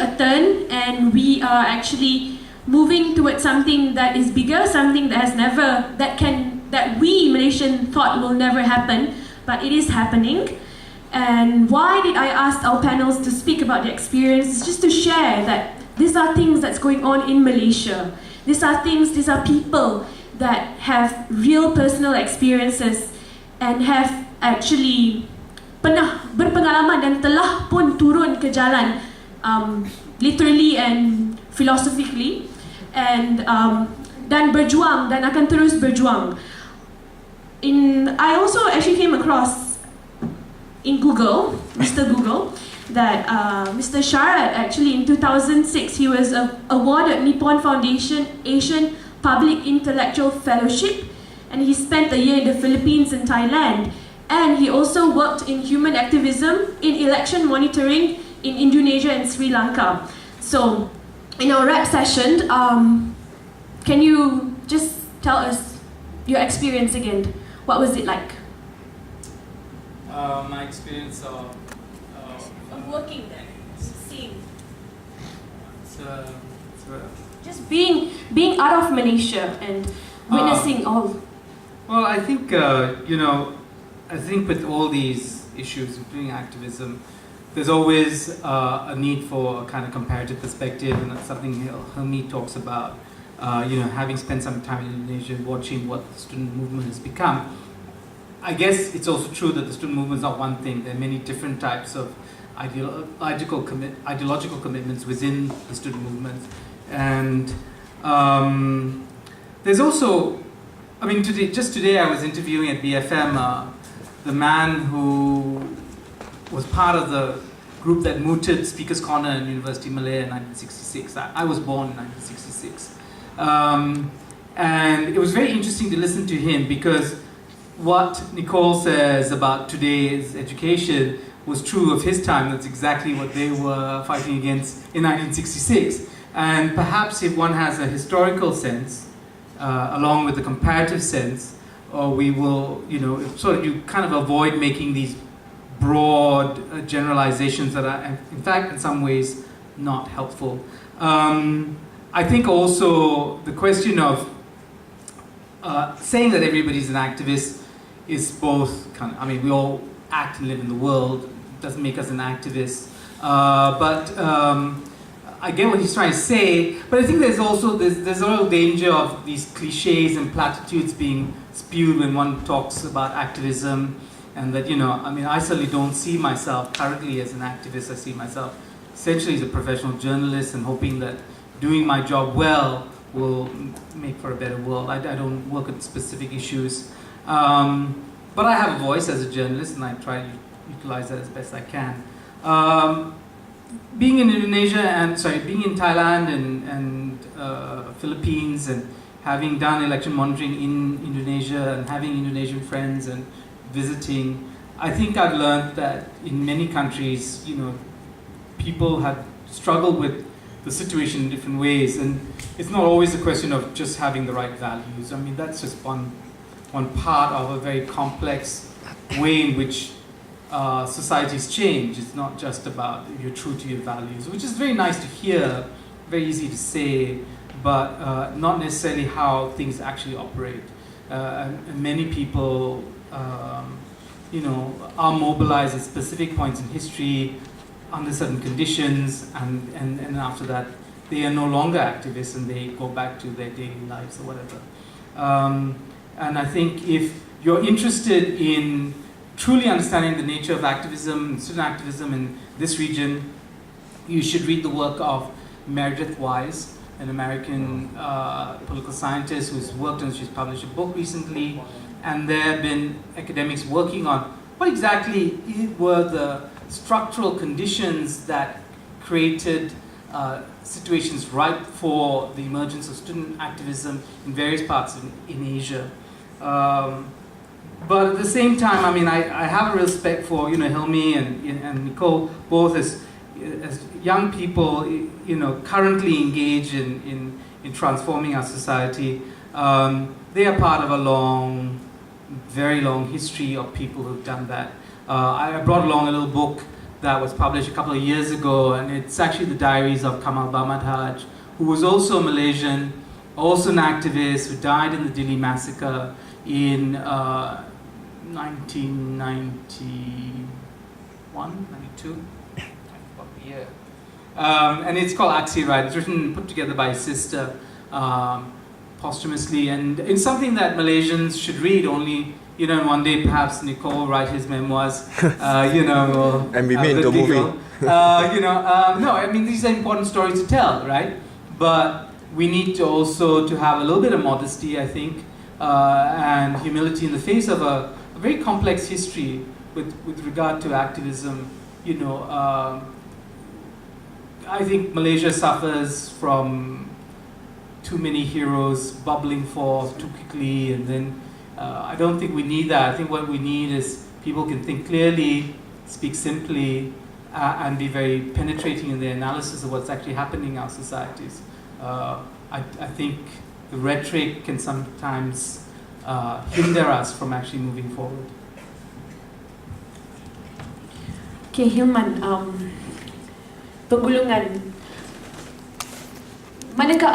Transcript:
a turn, and we are actually moving towards something that is bigger, something that has never, that we Malaysian thought will never happen, but it is happening. And why did I ask our panels to speak about the experience? It's just to share that these are things that's going on in Malaysia. These are people that have real personal experiences and have actually pernah berpengalaman dan telah pun turun ke jalan, literally and philosophically, and dan berjuang dan akan terus berjuang. I also actually came across in Google, Mr. Google, that Mr. Sharat actually in 2006 he was awarded Nippon Foundation Asian Public Intellectual Fellowship, and he spent a year in the Philippines and Thailand, and he also worked in human activism, in election monitoring in Indonesia and Sri Lanka. So in our rap session, can you just tell us your experience again? What was it like? My experience of working there, seeing. Just being out of Malaysia and witnessing all. Well, I think I think with all these issues, including activism, there's always a need for a kind of comparative perspective, and that's something Helmi talks about. Having spent some time in Indonesia, watching what the student movement has become. I guess it's also true that the student movement is not one thing. There are many different types of ideological commitments within the student movement, and there's also, today I was interviewing at BFM the man who was part of the group that mooted Speaker's Corner in University of Malaya in 1966. I was born in 1966, and it was very interesting to listen to him, because what Nicole says about today's education was true of his time. That's exactly what they were fighting against in 1966. And perhaps if one has a historical sense, along with a comparative sense, we will, you kind of avoid making these broad generalizations that are, in fact, in some ways, not helpful. I think also the question of saying that everybody's an activist is both we all act and live in the world. It doesn't make us an activist. But I get what he's trying to say, but I think there's also there's a real danger of these cliches and platitudes being spewed when one talks about activism, and that I certainly don't see myself currently as an activist. I see myself essentially as a professional journalist, and hoping that doing my job well will make for a better world. I don't work at specific issues, but I have a voice as a journalist, and I try to utilize that as best I can. Being in being in Thailand and Philippines, and having done election monitoring in Indonesia, and having Indonesian friends and visiting, I think I've learned that in many countries, people have struggled with the situation in different ways, and it's not always a question of just having the right values. That's just one part of a very complex way in which societies change. It's not just about if you're true to your values, which is very nice to hear, very easy to say, but not necessarily how things actually operate. And many people, are mobilized at specific points in history under certain conditions, and after that, they are no longer activists, and they go back to their daily lives or whatever. And I think if you're interested in truly understanding the nature of activism, student activism in this region, you should read the work of Meredith Wise, an American political scientist who's worked on, she's published a book recently, and there have been academics working on what exactly were the structural conditions that created situations ripe for the emergence of student activism in various parts in Asia. But at the same time, I have a real respect for Helmi and Nicole, both as young people, currently engaged in transforming our society. They are part of a very long history of people who've done that. I brought along a little book that was published a couple of years ago, and it's actually the diaries of Kamal Bamadhaj, who was also a Malaysian, also an activist who died in the Dili massacre in 1991, 92, I forgot the year. And it's called Aksi Right. It's written, put together by his sister posthumously, and it's something that Malaysians should read. Only, you know, one day perhaps Nicole will write his memoirs, you know, and be made into a movie. no, I mean, these are important stories to tell, right? But we need to also to have a little bit of modesty, I think, and humility in the face of a very complex history with regard to activism. You know, I think Malaysia suffers from too many heroes bubbling forth too quickly, and then I don't think we need that. I think what we need is people can think clearly, speak simply, and be very penetrating in their analysis of what's actually happening in our societies. I think the rhetoric can sometimes hinder us from actually moving forward. Okay, Hilman, penggulungan. Manakah